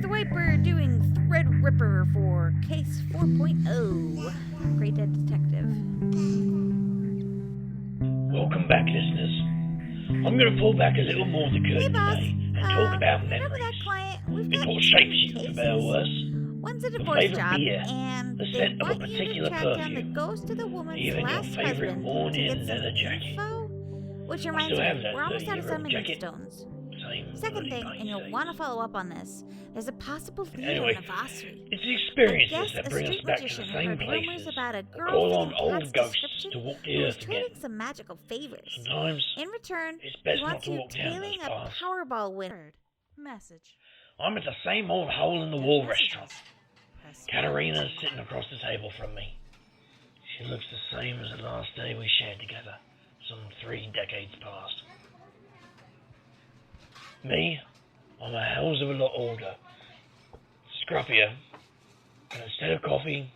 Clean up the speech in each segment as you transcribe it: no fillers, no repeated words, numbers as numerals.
the Wiper doing Threadripper for Case 4.0. Great Dead Detective. Welcome back, listeners. I'm going to pull back a little more the curtain boss. today and talk about Remember memories. that client? We've It's got what 2 shapes new you, for better or worse. One's a Your divorce favourite job, beer, and the they scent of a want you to particular track down the perfume, ghost of the woman's even your last favourite husband to worn-in get some leather jacket. info. Which I reminds still me, have that we're almost out of 30-year-old summoning jacket. stones. Same Second bloody thing, paint and you'll stains. want to follow up on this, there's a possible lead Anyway, on Navasri. it's the I experiences guess that a bring us street back to magician the same heard rumors places about a and girl call fitting on old Cat's ghosts description to walk who the was earth again. trading some magical favors. Sometimes In return, it's he best not wants to you walk down those tailing a paths. Powerball winner. Message. I'm at the same old hole-in-the-wall restaurant. Katarina's sitting across the table from me. She looks the same as the last day we shared together, some 3 decades past. Me, I'm a hells of a lot older, scruffier, and instead of coffee,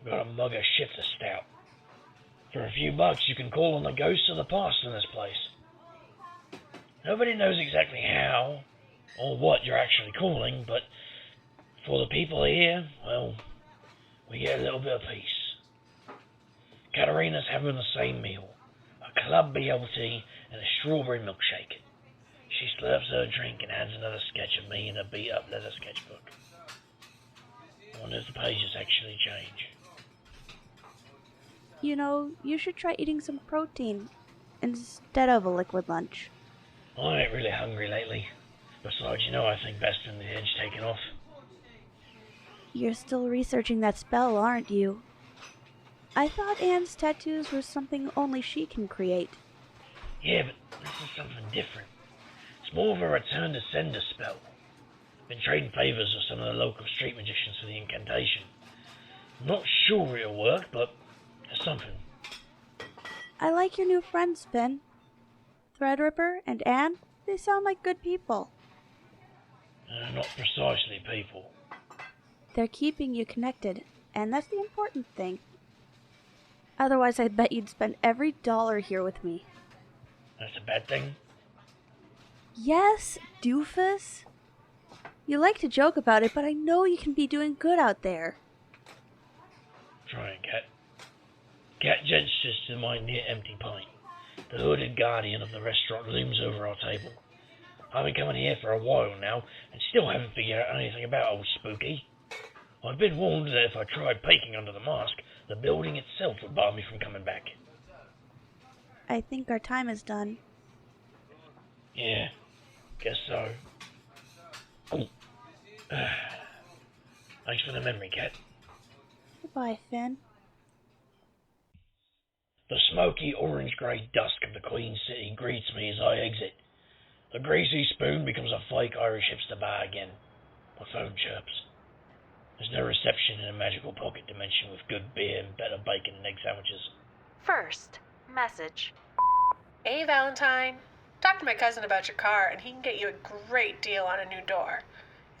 I've got a mug of shifter stout. For a few bucks, you can call on the ghosts of the past in this place. Nobody knows exactly how or what you're actually calling, but for the people here, well, we get a little bit of peace. Katarina's having the same meal, a club BLT and a strawberry milkshake. She slurps her drink and adds another sketch of me in a beat-up leather sketchbook. I wonder if the pages actually change. You know, you should try eating some protein instead of a liquid lunch. I ain't really hungry lately. Besides, I think best when the edge taken off. You're still researching that spell, aren't you? I thought Anne's tattoos were something only she can create. Yeah, but this is something different. It's more of a return to sender spell. Been trading favours with some of the local street magicians for the incantation. I'm not sure it'll work, but there's something. I like your new friends, Finn. Threadripper and Anne, they sound like good people. Not precisely people. They're keeping you connected, and that's the important thing. Otherwise, I bet you'd spend every dollar here with me. That's a bad thing? Yes, doofus. You like to joke about it, but I know you can be doing good out there. Trying, Cat. Cat gestures to my near-empty pint. The hooded guardian of the restaurant looms over our table. I've been coming here for a while now, and still haven't figured out anything about old Spooky. I've been warned that if I tried peeking under the mask, the building itself would bar me from coming back. I think our time is done. Yeah, guess so. Oh. Thanks for the memory, Cat. Goodbye, Finn. The smoky orange-grey dusk of the Queen City greets me as I exit. The greasy spoon becomes a fake Irish hipster bar again. My phone chirps. There's no reception in a magical pocket dimension with good beer and better bacon and egg sandwiches. First message. Hey, Valentine. Talked to my cousin about your car, and he can get you a great deal on a new door.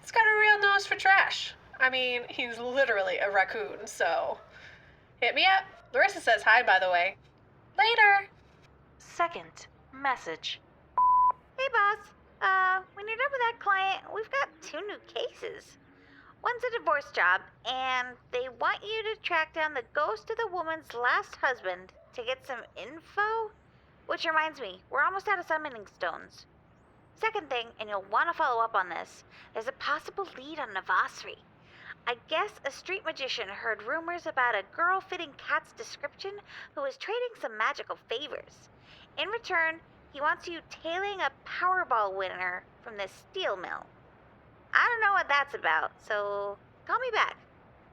It's got a real nose for trash. I mean, he's literally a raccoon, so hit me up. Larissa says hi, by the way. Later. Second message. Hey, boss. When you're done with that client, we've got 2 new cases. One's a divorce job, and they want you to track down the ghost of the woman's last husband to get some info. Which reminds me, we're almost out of summoning stones. Second thing, and you'll want to follow up on this, there's a possible lead on Navasri. I guess a street magician heard rumors about a girl fitting Cat's description who was trading some magical favors. In return, he wants you tailing a Powerball winner from this steel mill. I don't know what that's about, so call me back.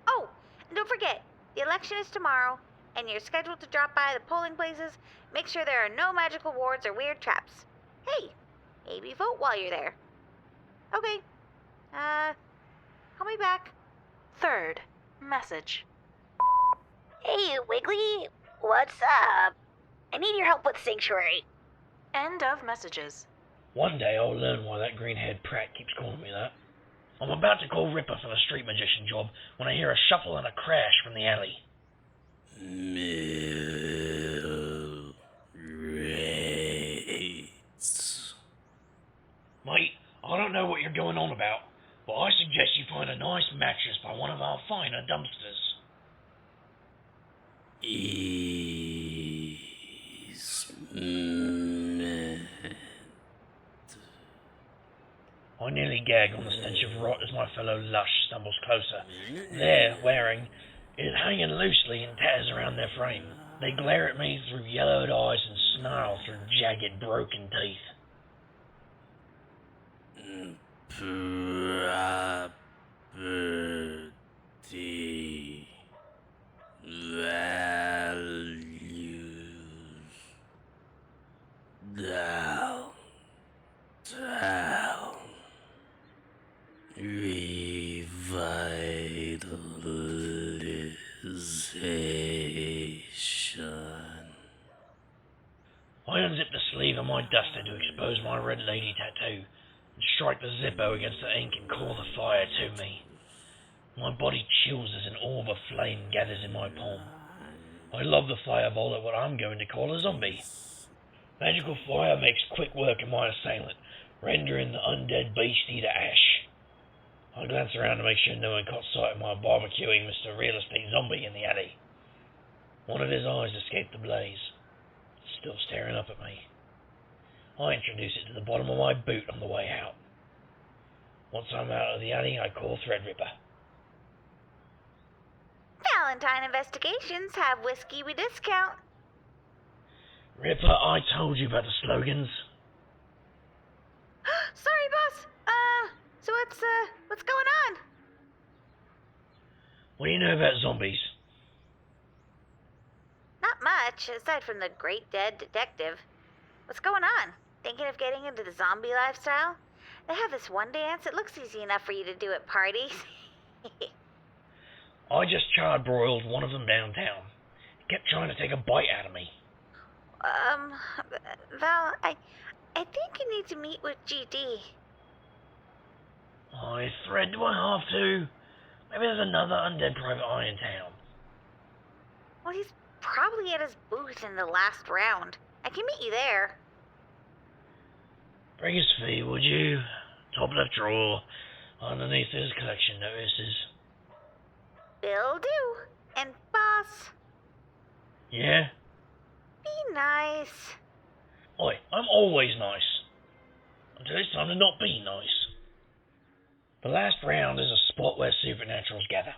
Oh, and don't forget, the election is tomorrow, and you're scheduled to drop by the polling places. Make sure there are no magical wards or weird traps. Hey, maybe vote while you're there. Okay, call me back. Third message. Hey, Wiggly. What's up? I need your help with Sanctuary. End of messages. One day I'll learn why that green-haired prat keeps calling me that. I'm about to call Ripper for the street magician job when I hear a shuffle and a crash from the alley. Mill rates. Mate, I don't know what you're going on about, but I suggest you find a nice mattress by one of our finer dumpsters. I nearly gag on the stench of rot as my fellow lush stumbles closer. There, wearing, is hanging loosely in tatters around their frame. They glare at me through yellowed eyes and snarl through jagged, broken teeth. Property values downtown revitalization. I unzip the sleeve of my duster to expose my red lady tattoo and strike the Zippo against the ink and call the fire to me. My body chills as an orb of flame gathers in my palm. I lob the fireball at what I'm going to call a zombie. Magical fire makes quick work of my assailant, rendering the undead beastie to ash. I glance around to make sure no one caught sight of my barbecuing Mr. Real Estate Zombie in the alley. One of his eyes escaped the blaze, still staring up at me. I introduce it to the bottom of my boot on the way out. Once I'm out of the alley, I call Threadripper. Valentine Investigations have whiskey we discount. Ripper, I told you about the slogans. Sorry, boss. So what's going on? What do you know about zombies? Not much, aside from the great dead detective. What's going on? Thinking of getting into the zombie lifestyle? They have this one dance. It looks easy enough for you to do at parties. I just charbroiled one of them downtown. He kept trying to take a bite out of me. Val, I think you need to meet with GD. Thread, do I have to? Maybe there's another undead private eye in town. Well, he's probably at his booth in the last round. I can meet you there. Bring his fee, would you? Top left drawer, underneath his collection notices. Will do. And boss, Yeah? be nice. Oi, I'm always nice. Until it's time to not be nice. The last round is a spot where supernaturals gather.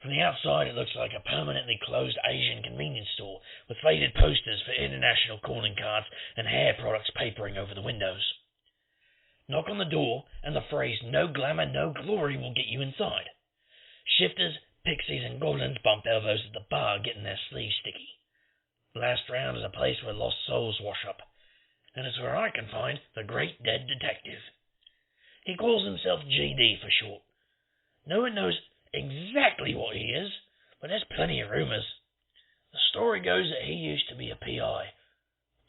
From the outside, it looks like a permanently closed Asian convenience store with faded posters for international calling cards and hair products papering over the windows. Knock on the door, and the phrase "no glamour, no glory" will get you inside. Shifters, pixies, and goblins bump elbows at the bar, getting their sleeves sticky. The last round is a place where lost souls wash up, and it's where I can find the great dead detective. He calls himself GD for short. No one knows exactly what he is, but there's plenty of rumours. The story goes that he used to be a PI.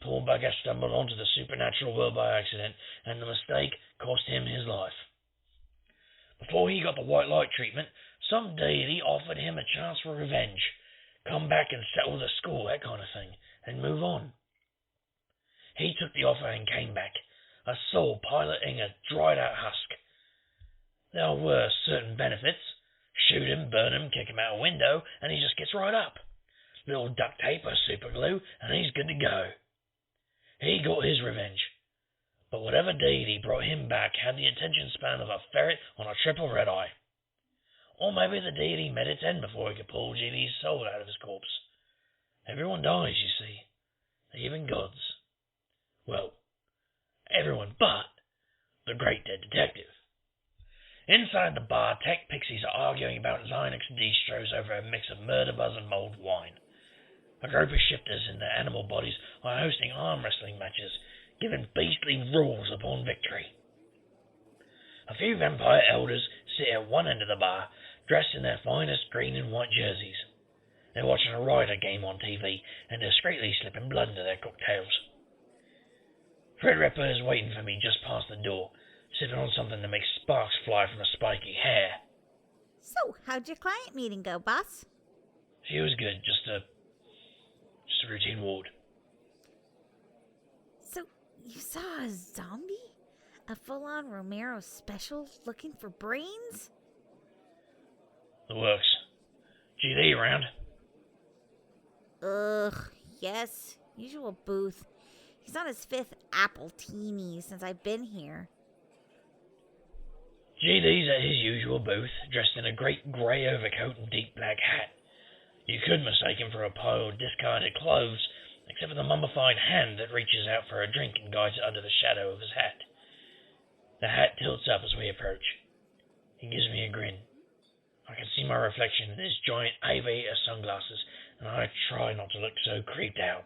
Poor bugger stumbled onto the supernatural world by accident, and the mistake cost him his life. Before he got the white light treatment, some deity offered him a chance for revenge. Come back and settle the score, that kind of thing, and move on. He took the offer and came back, a soul piloting a dried-out husk. There were certain benefits. Shoot him, burn him, kick him out a window, and he just gets right up. Little duct tape or super glue, and he's good to go. He got his revenge. But whatever deity brought him back had the attention span of a ferret on a triple red eye. Or maybe the deity met its end before he could pull GD's soul out of his corpse. Everyone dies, you see. Even gods. Well, everyone but the great dead detective. Inside the bar, tech pixies are arguing about Linux distros over a mix of murder buzz and mulled wine. A group of shifters in their animal bodies are hosting arm wrestling matches, giving beastly rules upon victory. A few vampire elders sit at one end of the bar, dressed in their finest green and white jerseys. They're watching a Rider game on TV and discreetly slipping blood into their cocktails. Threadripper is waiting for me just past the door, sipping on something that makes sparks fly from her spiky hair. So, how'd your client meeting go, boss? She was good, just a routine ward. So, you saw a zombie? A full-on Romero special looking for brains? The works. GD around? Ugh, yes. Usual booth. He's on his 5th apple teeny since I've been here. GD's at his usual booth, dressed in a great grey overcoat and deep black hat. You could mistake him for a pile of discarded clothes, except for the mummified hand that reaches out for a drink and guides it under the shadow of his hat. The hat tilts up as we approach. He gives me a grin. I can see my reflection in his giant aviator sunglasses, and I try not to look so creeped out.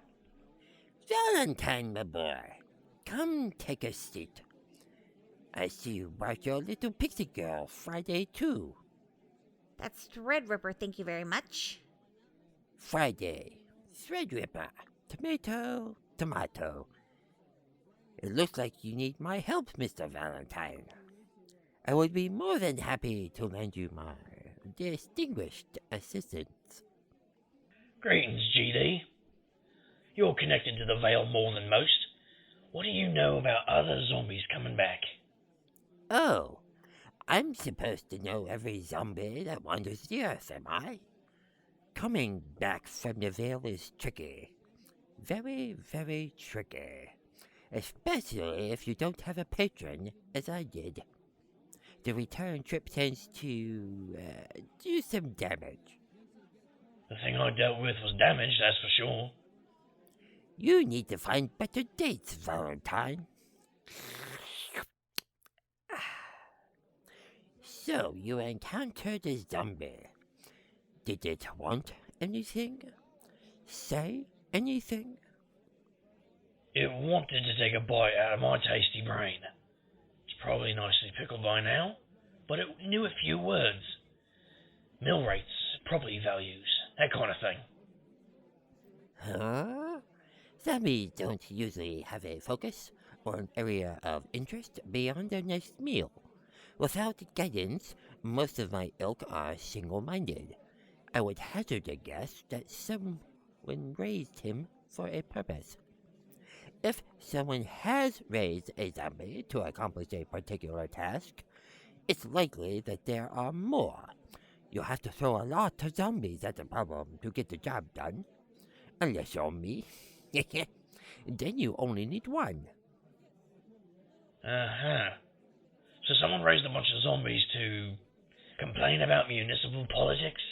Valentine, my boy, come take a seat. I see you brought your little pixie girl Friday, too. That's Threadripper, thank you very much. Friday, Threadripper, tomato, tomato. It looks like you need my help, Mr. Valentine. I would be more than happy to lend you my distinguished assistance. Greetings, GD. You're connected to the Vale more than most. What do you know about other zombies coming back? Oh, I'm supposed to know every zombie that wanders the earth, am I? Coming back from the Vale is tricky. Very, very tricky. Especially if you don't have a patron, as I did. The return trip tends to do some damage. The thing I dealt with was damaged, that's for sure. You need to find better dates, Valentine. So, you encountered a zombie. Did it want anything? Say anything? It wanted to take a bite out of my tasty brain. It's probably nicely pickled by now, but it knew a few words. Mill rates, property values, that kind of thing. Huh? Zombies don't usually have a focus or an area of interest beyond their next meal. Without guidance, most of my ilk are single-minded. I would hazard a guess that someone raised him for a purpose. If someone has raised a zombie to accomplish a particular task, it's likely that there are more. You'll have to throw a lot of zombies at the problem to get the job done. Unless you're me. Then you only need one. Uh-huh. So someone raised a bunch of zombies to complain about municipal politics?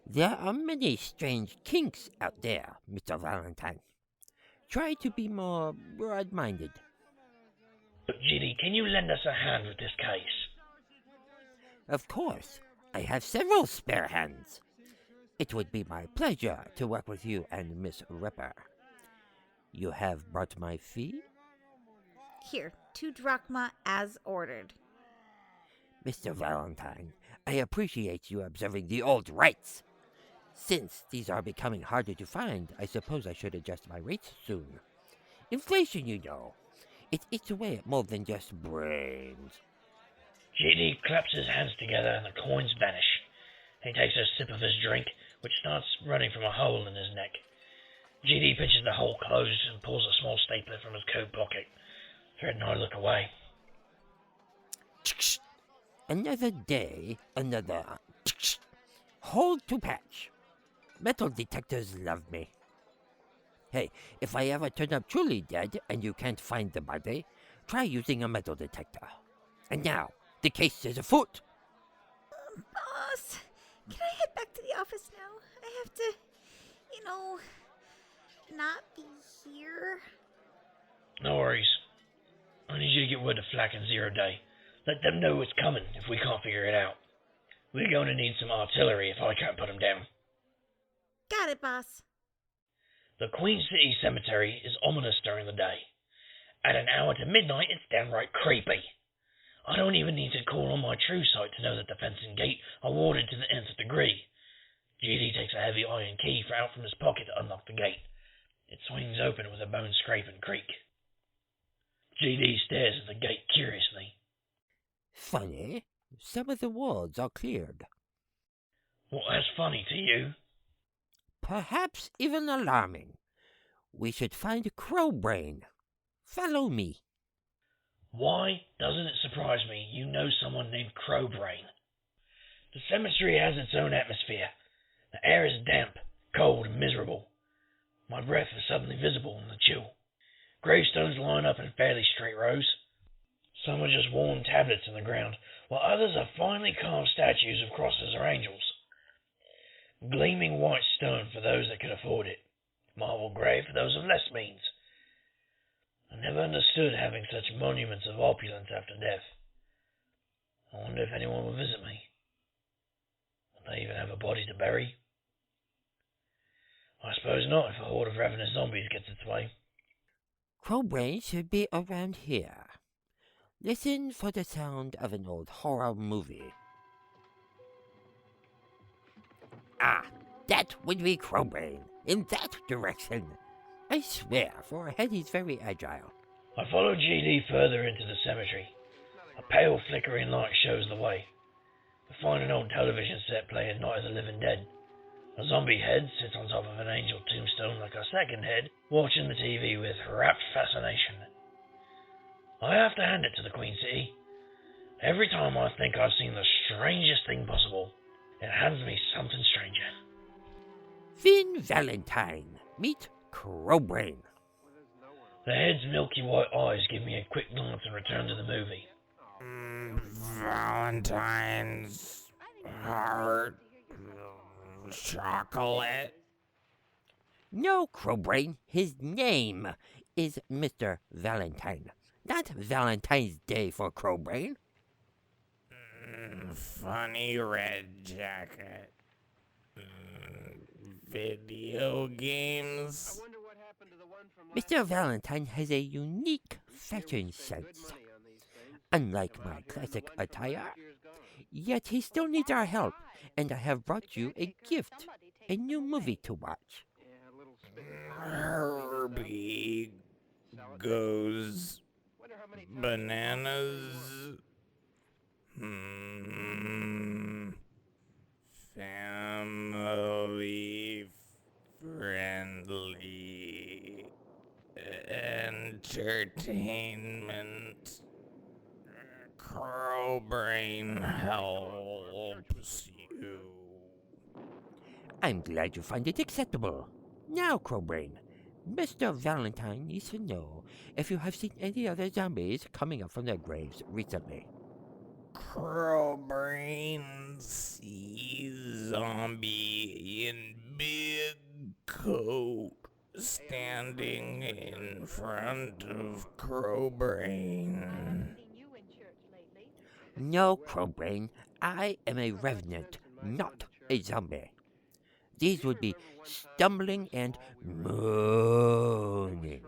There are many strange kinks out there, Mr. Valentine. Try to be more broad-minded. Look, GD, can you lend us a hand with this case? Of course, I have several spare hands. It would be my pleasure to work with you and Miss Ripper. You have brought my fee? Here, 2 drachma as ordered. Mr. Valentine, I appreciate you observing the old rights. Since these are becoming harder to find, I suppose I should adjust my rates soon. Inflation, you know. It eats away at more than just brains. GD claps his hands together and the coins vanish. He takes a sip of his drink, which starts running from a hole in his neck. GD pinches the hole closed and pulls a small stapler from his coat pocket. Fred and I look away. Another day, another... Hold to patch. Metal detectors love me. Hey, if I ever turn up truly dead and you can't find the body, try using a metal detector. And now, the case is afoot. Boss, can I head back to the office now? I have to, not be here. No worries. I need you to get word to Flack and Zero Day. Let them know it's coming if we can't figure it out. We're going to need some artillery if I can't put them down. Got it, boss. The Queen City Cemetery is ominous during the day. At an hour to midnight, it's downright creepy. I don't even need to call on my true sight to know that the fence and gate are warded to the nth degree. GD takes a heavy iron key out from his pocket to unlock the gate. It swings open with a bone-scraping creak. GD stares at the gate curiously. Funny, some of the wards are cleared. Well, that's funny to you. Perhaps even alarming. We should find Crowbrain. Follow me. Why doesn't it surprise me you know someone named Crowbrain? The cemetery has its own atmosphere. The air is damp, cold, and miserable. My breath is suddenly visible in the chill. Gravestones line up in fairly straight rows. Some are just worn tablets in the ground, while others are finely carved statues of crosses or angels. Gleaming white stone for those that can afford it. Marble grave for those of less means. I never understood having such monuments of opulence after death. I wonder if anyone will visit me. Will they even have a body to bury? I suppose not if a horde of ravenous zombies gets its way. Crowbrain should be around here. Listen for the sound of an old horror movie. Ah, that would be Crowbrain, in that direction. I swear, for a head he's very agile. I follow GD further into the cemetery. A pale flickering light shows the way. I find an old television set playing Night of the Living Dead. A zombie head sits on top of an angel tombstone like a second head, watching the TV with rapt fascination. I have to hand it to the Queen City. Every time I think I've seen the strangest thing possible, it hands me something stranger. Finn Valentine, meet Crowbrain. The head's milky white eyes give me a quick glance and return to the movie. Valentine's heart chocolate. No, Crowbrain, his name is Mr. Valentine. Not Valentine's Day for Crowbrain. Funny red jacket. Video games. Mr. Valentine has a unique fashion sense. Unlike my classic attire, yet he still needs our help, and I have brought you a gift, a new movie to watch. Herbie goes bananas. Family friendly entertainment. Crowbrain helps you. I'm glad you find it acceptable. Now, Crowbrain, Mr. Valentine needs to know if you have seen any other zombies coming up from their graves recently. Crowbrain sees zombie in big coat standing in front of Crowbrain. No, Crowbrain, I am a revenant, not a zombie. These would be stumbling and moaning.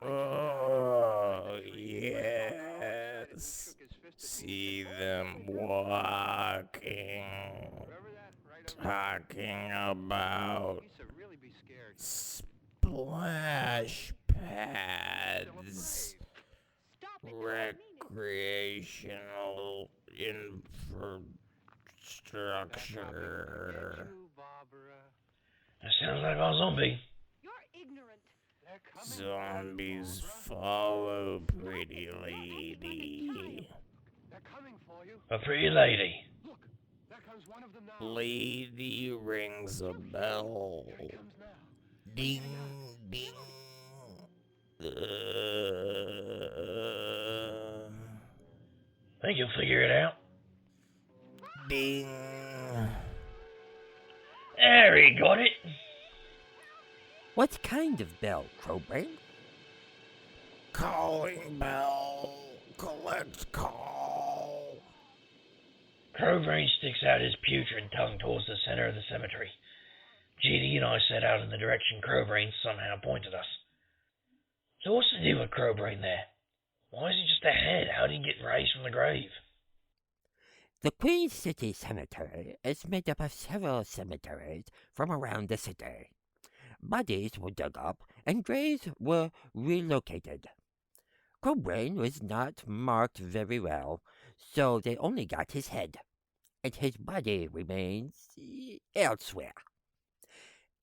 Oh, yes. See them walking, talking about splash pads, recreational infrastructure. That sounds like our zombie. Zombies follow pretty lady. A pretty lady. Lady rings a bell. Ding, ding. Think you'll figure it out. Ding. There, he got it. What kind of bell, Crowbrain? Calling bell. Collect call. Crowbrain sticks out his putrid tongue towards the center of the cemetery. GD and I set out in the direction Crowbrain somehow pointed us. So what's the deal with Crowbrain there? Why is he just a head? How did he get raised from the grave? The Queen City Cemetery is made up of several cemeteries from around the city. Bodies were dug up and graves were relocated. Crowbrain was not marked very well, so they only got his head, and his body remains elsewhere.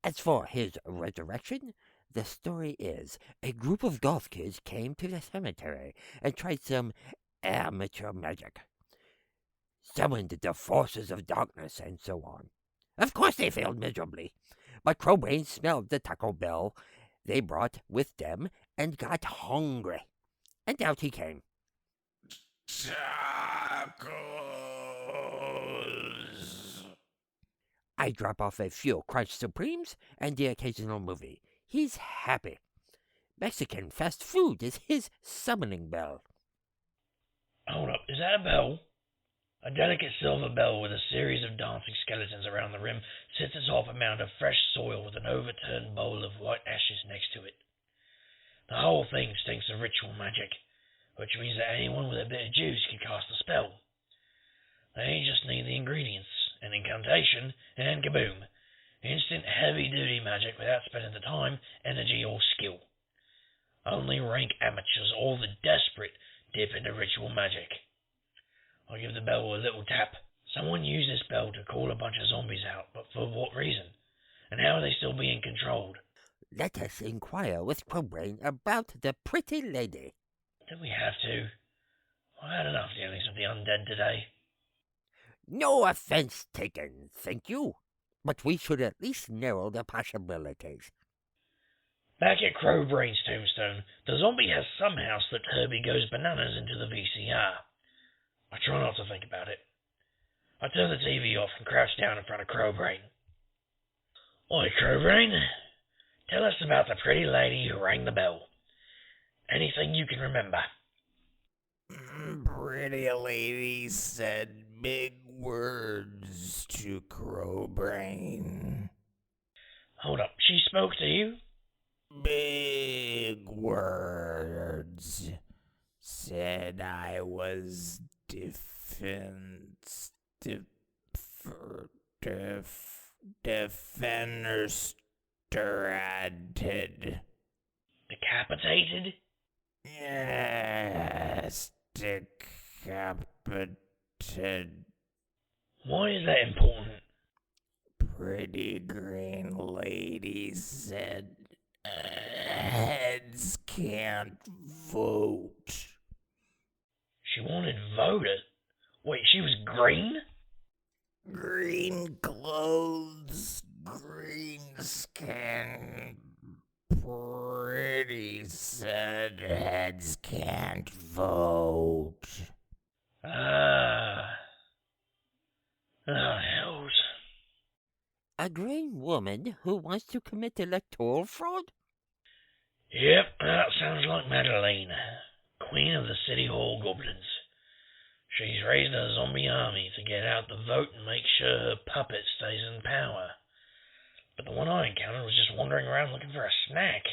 As for his resurrection, The story is a group of golf kids came to the cemetery and tried some amateur magic. Summoned the forces of darkness and so on. Of course they failed miserably, but Crowbrain smelled the Taco Bell they brought with them and got hungry. And out he came. Tacos. I drop off a few Crunch Supremes and the occasional movie. He's happy. Mexican fast food is his summoning bell. Hold up, is that a bell? A delicate silver bell with a series of dancing skeletons around the rim sits atop a mound of fresh soil with an overturned bowl of white ashes next to it. The whole thing stinks of ritual magic, which means that anyone with a bit of juice can cast a spell. They just need the ingredients, an incantation, and kaboom. Instant heavy-duty magic without spending the time, energy, or skill. Only rank amateurs or the desperate dip into ritual magic. I give the bell a little tap. Someone used this bell to call a bunch of zombies out, but for what reason? And how are they still being controlled? Let us inquire with Crowbrain about the pretty lady. Do we have to? I've had enough dealings with the undead today. No offense taken, thank you. But we should at least narrow the possibilities. Back at Crowbrain's tombstone, the zombie has somehow slipped Herbie Goes Bananas into the VCR. I try not to think about it. I turn the TV off and crouch down in front of Crowbrain. Oi, Crowbrain. Tell us about the pretty lady who rang the bell. Anything you can remember. Pretty lady said big words to Crowbrain. Hold up, she spoke to you? Big words. Said I was defenestrated. Decapitated? Yes, decapitated. Why is that important? Pretty green lady said heads can't vote. She wanted voters. Wait, she was green? Green clothes, green skin. Pretty said heads can't vote. Ah. Oh, hells. A green woman who wants to commit electoral fraud? Yep, that sounds like Madeline, Queen of the City Hall Goblins. She's raised a zombie army to get out the vote and make sure her puppet stays in power. But the one I encountered was just wandering around looking for a snack.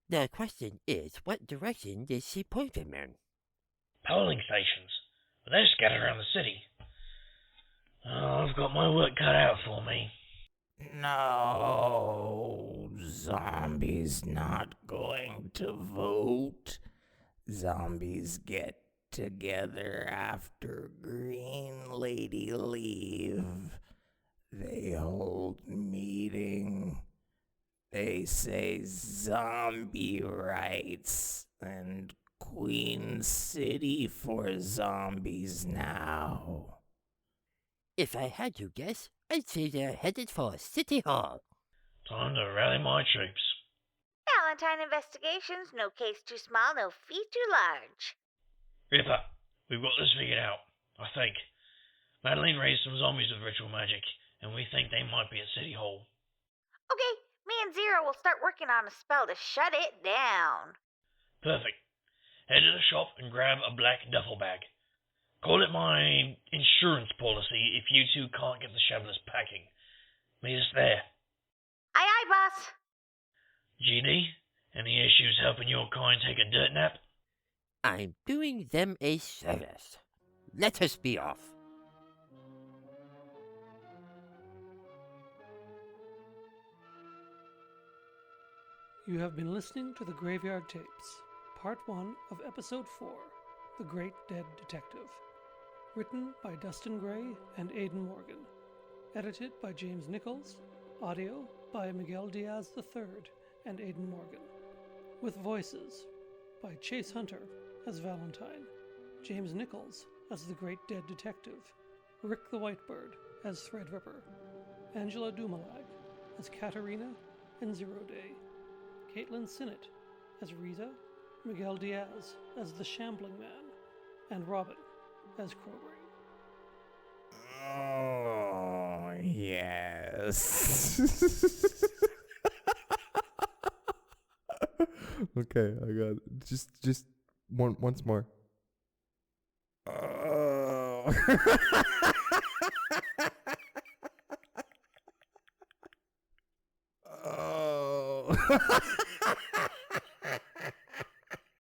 The question is, what direction did she point them in? Polling stations, but they're scattered around the city. Oh, I've got my work cut out for me. No, zombies not going to vote. Zombies get together after Green Lady leave. They hold meeting. They say zombie rights and Queen City for zombies now. If I had to guess, I'd say they're headed for City Hall. Time to rally my troops. Valentine Investigations, no case too small, no fee too large. Ripper, we've got this figured out, I think. Madeline raised some zombies with ritual magic, and we think they might be at City Hall. Okay, me and Zero will start working on a spell to shut it down. Perfect. Head to the shop and grab a black duffel bag. Call it my insurance policy if you two can't get the shovelers packing. Meet us there. Aye, aye, boss. GD, any issues helping your kind take a dirt nap? I'm doing them a service. Let us be off. You have been listening to the Graveyard Tapes, Part 1 of Episode 4, The Great Dead Detective. Written by Dustin Gray and Aidan Morgan. Edited by James Nichols. Audio by Miguel Diaz III and Aidan Morgan. With voices by Chase Hunter as Valentine, James Nichols as the Great Dead Detective, Rick the Whitebird as Threadripper, Angela Dumalag as Katerina and Zero Day, Caitlin Sinnott as Rita, Miguel Diaz as the Shambling Man, and Robin as Crowbrain. Oh, yes. Okay, I got it. Just once more. Oh. Oh.